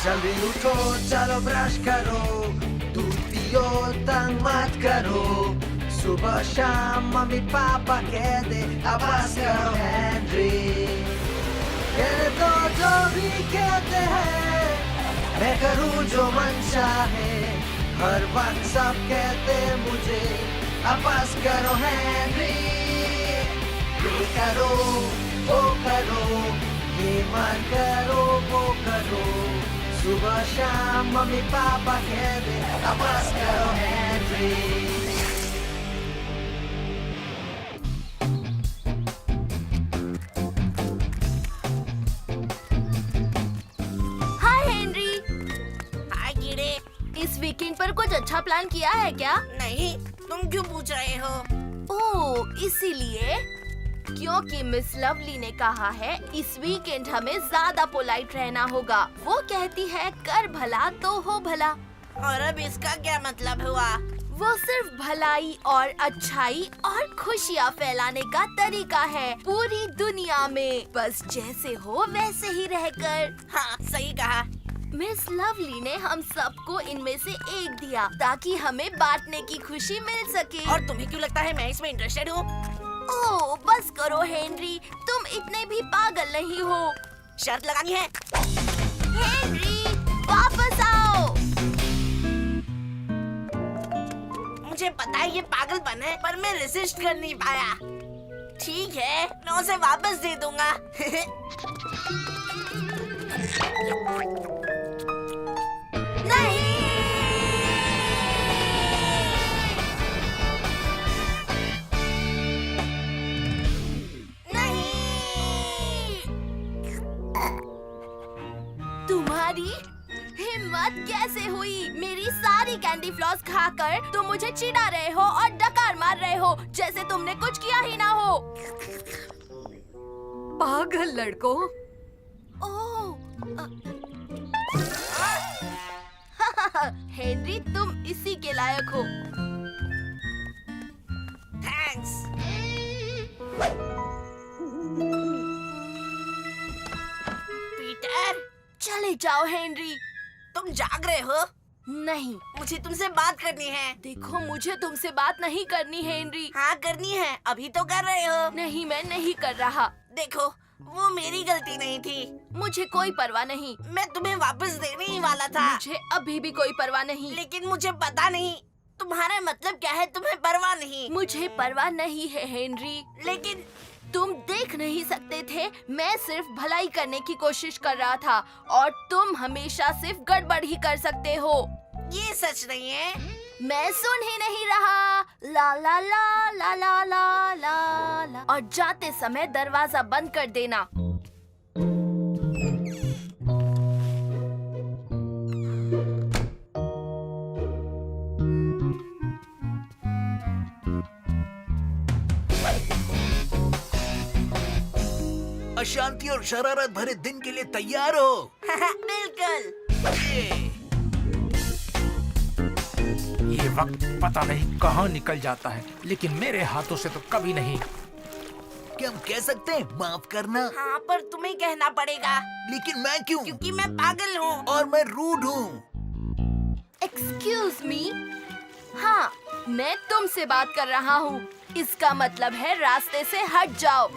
जल्दी उठो चलो ब्रश करो, दूध पियो तंग मत करो, सुबह शाम मम्मी पापा कह दे अब बस करो हेनरी। कहने दो जो भी कहते हैं, मैं करूँ जो मन चाहे, हर वक्त सब कहते मुझे अब बस करो हेनरी। ये करो वो करो, ये मत करो वो करो, सुबह शाम मम्मी पापा कह दे अब बस करो हेनरी। इस वीकेंड पर कुछ अच्छा प्लान किया है क्या? नहीं, तुम क्यों पूछ रहे हो? ओह, इसीलिए क्योंकि मिस लवली ने कहा है इस वीकेंड हमें ज्यादा पोलाइट रहना होगा। वो कहती है कर भला तो हो भला। और अब इसका क्या मतलब हुआ? वो सिर्फ भलाई और अच्छाई और खुशियाँ फैलाने का तरीका है पूरी दुनिया में, बस जैसे हो वैसे ही रहकर। हाँ, सही कहा। मिस लवली ने हम सबको इनमें से एक दिया ताकि हमें बांटने की खुशी मिल सके। और तुम्हें क्यों लगता है मैं इसमें इंटरेस्टेड हूँ? ओह, बस करो हेनरी, तुम इतने भी पागल नहीं हो। शर्त लगानी है? हेनरी, वापस आओ। मुझे पता है ये पागलपन है, पर मैं रेसिस्ट कर नहीं पाया। ठीक है, मैं उसे वापस दे दूंगा। नहीं! तुम्हारी हिम्मत कैसे हुई? मेरी सारी कैंडी फ्लॉस खाकर तुम मुझे चिढ़ा रहे हो और डकार मार रहे हो जैसे तुमने कुछ किया ही ना हो। पागल लड़कों। ओह, हेनरी, तुम इसी के लायक हो। थैंक्स। पीटर, चले जाओ हेनरी। तुम जाग रहे हो? नहीं, मुझे तुमसे बात करनी है। देखो मुझे तुमसे बात नहीं करनी हेनरी। हाँ, करनी है। अभी तो कर रहे हो। नहीं, मैं नहीं कर रहा। देखो, वो मेरी गलती नहीं थी। मुझे कोई परवाह नहीं। मैं तुम्हें वापस देने ही वाला था। मुझे अभी भी कोई परवाह नहीं। लेकिन मुझे पता नहीं तुम्हारा मतलब क्या है। तुम्हें परवाह नहीं? मुझे परवाह नहीं है हेनरी। लेकिन तुम देख नहीं सकते थे, मैं सिर्फ भलाई करने की कोशिश कर रहा था और तुम हमेशा सिर्फ गड़बड़ ही कर सकते हो। ये सच नहीं है। मैं सुन ही नहीं रहा। ला ला ला ला ला ला ला ला। और जाते समय दरवाजा बंद कर देना। अशांति और शरारत भरे दिन के लिए तैयार हो? बिल्कुल। ये वक्त पता नहीं कहाँ निकल जाता है, लेकिन मेरे हाथों से तो कभी नहीं। क्या हम कह सकते हैं माफ करना? हाँ, पर तुम्हें कहना पड़ेगा। लेकिन मैं क्यों? क्योंकि मैं पागल हूँ। और मैं रूड हूँ। Excuse me. हाँ, मैं तुमसे बात कर रहा हूँ। इसका मतलब है रास्ते से हट जाओ।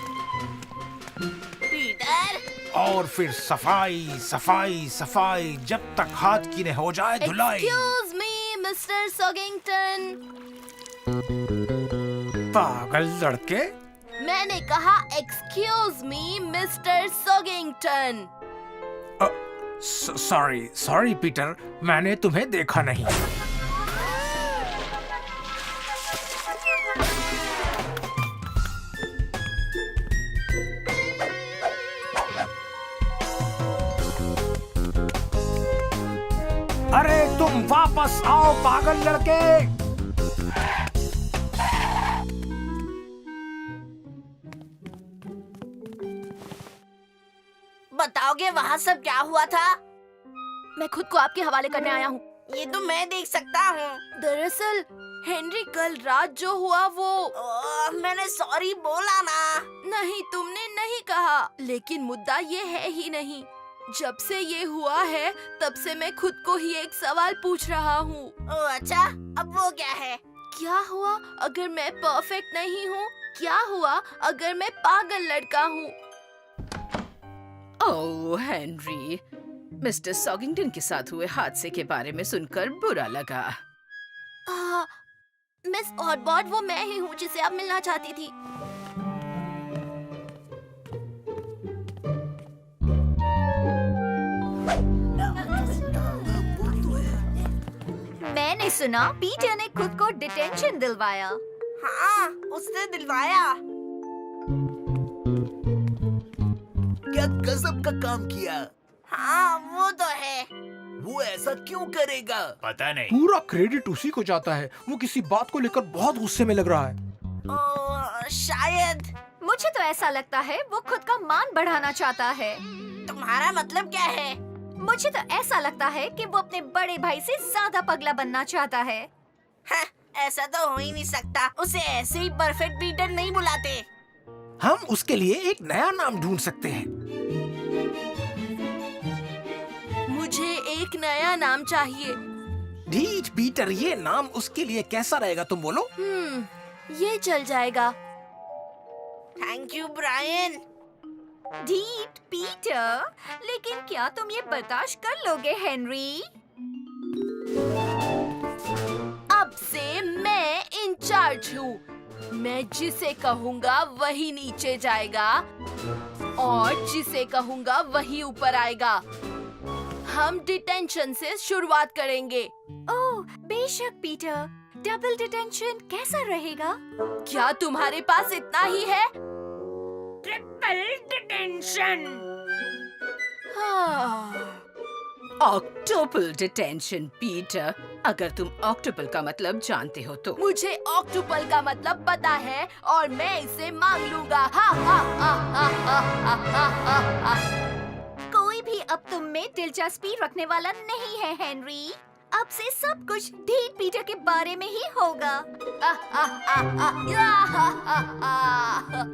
पीटर, और फिर सफाई सफाई सफाई जब तक हाथ की न हो जाए धुलाई। Excuse me mister Soggington. पागल लड़के। मैंने कहा excuse me mister Soggington. Sorry Peter, मैंने तुम्हें देखा नहीं। अरे तुम वापस आओ पागल लड़के। बताओगे वहाँ सब क्या हुआ था? मैं खुद को आपके हवाले करने आया हूँ। ये तो मैं देख सकता हूँ। दरअसल हेनरी, कल रात जो हुआ वो मैंने सॉरी बोला ना। नहीं, तुमने नहीं कहा। लेकिन मुद्दा ये है ही नहीं। जब से ये हुआ है तब से मैं खुद को ही एक सवाल पूछ रहा हूँ। ओह अच्छा, अब वो क्या है? क्या हुआ अगर मैं परफेक्ट नहीं हूँ? क्या हुआ अगर मैं पागल लड़का हूँ? ओह हेनरी, मिस्टर सॉगिंगटन के साथ हुए हादसे के बारे में सुनकर बुरा लगा। मिस ऑटबॉट, वो मैं ही हूँ जिसे आप मिलना चाहती थी। मैंने सुना पीटर ने खुद को डिटेंशन दिलवाया। हाँ, उसने दिलवाया। क्या गजब का काम किया। हाँ, वो तो है। वो ऐसा क्यों करेगा? पता नहीं। पूरा क्रेडिट उसी को जाता है। वो किसी बात को लेकर बहुत गुस्से में लग रहा है। ओह, शायद। मुझे तो ऐसा लगता है वो खुद का मान बढ़ाना चाहता है। तुम्हारा मतलब क्या है? मुझे तो ऐसा लगता है कि वो अपने बड़े भाई से ज्यादा पगला बनना चाहता है। हाँ, ऐसा तो हो ही नहीं सकता। उसे ऐसे ही परफेक्ट पीटर नहीं बुलाते। हम उसके लिए एक नया नाम ढूंढ सकते हैं। मुझे एक नया नाम चाहिए। ढीठ पीटर, ये नाम उसके लिए कैसा रहेगा तुम बोलो? ये चल जाएगा। Thank you Brian. ढीठ पीटर, लेकिन क्या तुम ये बर्दाश्त कर लोगे हेनरी? अब से मैं इंचार्ज हूँ। मैं जिसे कहूँगा वही नीचे जाएगा और जिसे कहूँगा वही ऊपर आएगा। हम डिटेंशन से शुरुआत करेंगे। ओह बेशक पीटर, डबल डिटेंशन कैसा रहेगा? क्या तुम्हारे पास इतना ही है? Triple detention. Octuple detention Peter, अगर तुम ऑक्टोपल का मतलब जानते हो तो। मुझे ऑक्टोपल का मतलब पता है और मैं इसे मांग लूंगा। हा हा हा हा हा हा हा हा हा। कोई भी अब तुम में दिलचस्पी रखने वाला नहीं है हेनरी। अब से सब कुछ ढीठ पीटर के बारे में ही होगा।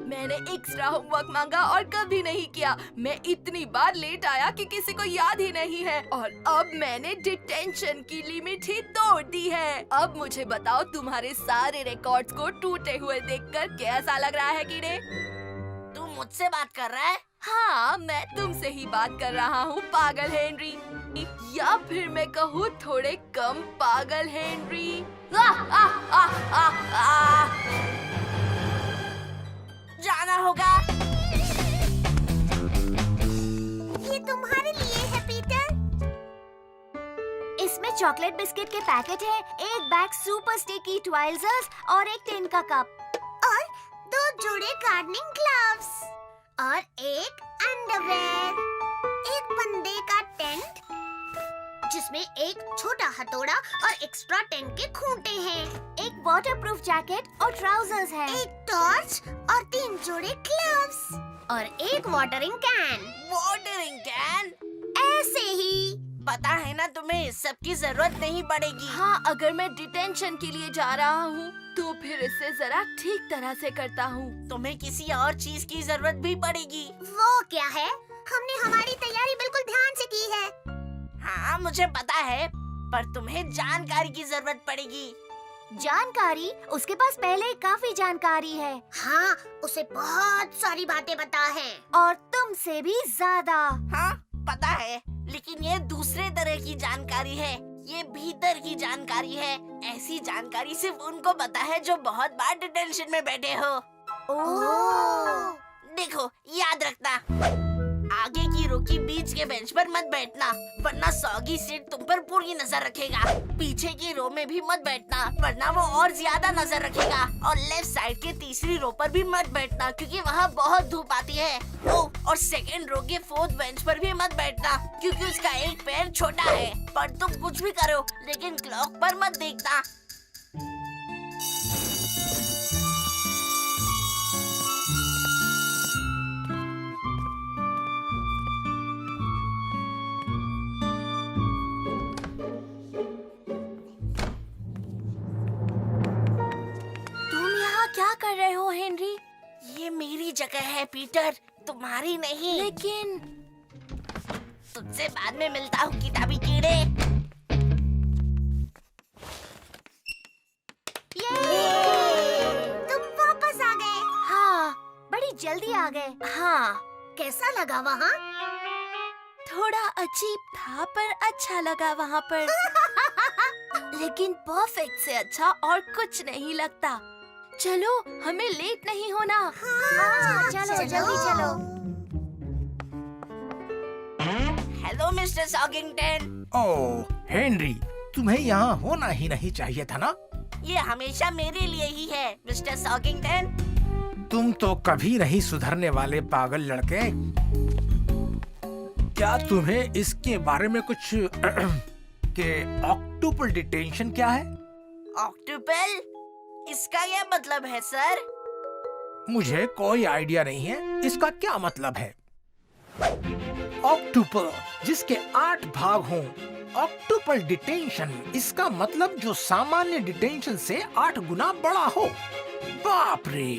मैंने एक्स्ट्रा होमवर्क मांगा और कभी नहीं किया। मैं इतनी बार लेट आया कि किसी को याद ही नहीं है और अब मैंने डिटेंशन की लिमिट ही तोड़ दी है। अब मुझे बताओ, तुम्हारे सारे रिकॉर्ड्स को टूटे हुए देखकर कैसा लग रहा है कीड़े? तू मुझसे बात कर रहा है? हाँ, मैं तुमसे ही बात कर रहा हूँ पागल हेनरी, या फिर मैं कहूँ थोड़े कम पागल हेनरी। जाना होगा। ये तुम्हारे लिए है पीटर। इसमें चॉकलेट बिस्किट के पैकेट हैं, एक बैग सुपर स्टिकी ट्वाइल्जर्स और एक टिन का कप और 2 जोड़े गार्डनिंग ग्लव्स और एक अंडरवेयर, एक फंदे का टेंट जिसमें एक छोटा हथौड़ा और एक्स्ट्रा टेंट के खूंटे हैं, एक वाटरप्रूफ जैकेट और ट्राउजर्स हैं, एक टॉर्च और 3 जोड़े ग्लव्स और एक वाटरिंग कैन। Watering can? ऐसे ही। पता है ना तुम्हें, इस सब की जरूरत नहीं पड़ेगी। हाँ, अगर मैं डिटेंशन के लिए जा रहा हूँ तो फिर इसे जरा ठीक तरह से करता हूँ। तुम्हें किसी और चीज की जरूरत भी पड़ेगी। वो क्या है? हमने हमारी तैयारी बिल्कुल ध्यान से की है। हाँ मुझे पता है, पर तुम्हें जानकारी की जरूरत पड़ेगी। जानकारी? उसके पास पहले ही काफी जानकारी है। हाँ, उसे बहुत सारी बातें पता है और तुमसे भी ज्यादा। हाँ पता है, लेकिन ये दूसरे तरह की जानकारी है। ये भीतर की जानकारी है। ऐसी जानकारी सिर्फ उनको पता है जो बहुत बार डिटेंशन में बैठे हो। ओह। देखो, याद रखना, आगे की रो की बीच के बेंच पर मत बैठना, वरना सॉगी सीट तुम पर पूरी नजर रखेगा। पीछे की रो में भी मत बैठना, वरना वो और ज्यादा नजर रखेगा। और लेफ्ट साइड के तीसरी रो पर भी मत बैठना, क्योंकि वहाँ बहुत धूप आती है। और सेकंड रो के 4th बेंच पर भी मत बैठना, क्योंकि उसका एक पैर छोटा है। पर तुम कुछ भी करो, लेकिन क्लॉक पर मत देखना। क्या कर रहे हो हेनरी? ये मेरी जगह है पीटर, तुम्हारी नहीं। लेकिन तुझसे बाद में मिलता हूँ किताबी कीड़े। तुम वापस आ गए। हाँ, बड़ी जल्दी आ गए। हाँ, कैसा लगा वहाँ? थोड़ा अजीब था पर अच्छा लगा वहाँ पर। लेकिन परफेक्ट से अच्छा और कुछ नहीं लगता। चलो, हमें लेट नहीं होना। हाँ, चलो जल्दी चलो। Hello mister Soggington. Oh Henry, तुम्हें यहाँ होना ही नहीं चाहिए था ना। ये हमेशा मेरे लिए ही है मिस्टर सॉगिंगटन। तुम तो कभी नहीं सुधरने वाले पागल लड़के। क्या तुम्हें इसके बारे में कुछ कि ऑक्टोपल डिटेंशन क्या है? ऑक्टोपल? इसका क्या मतलब है सर? मुझे कोई आइडिया नहीं है इसका क्या मतलब है। ऑक्टोपल जिसके 8 भाग हों, ऑक्टोपल डिटेंशन इसका मतलब जो सामान्य डिटेंशन से 8 गुना बड़ा हो। बाप रे!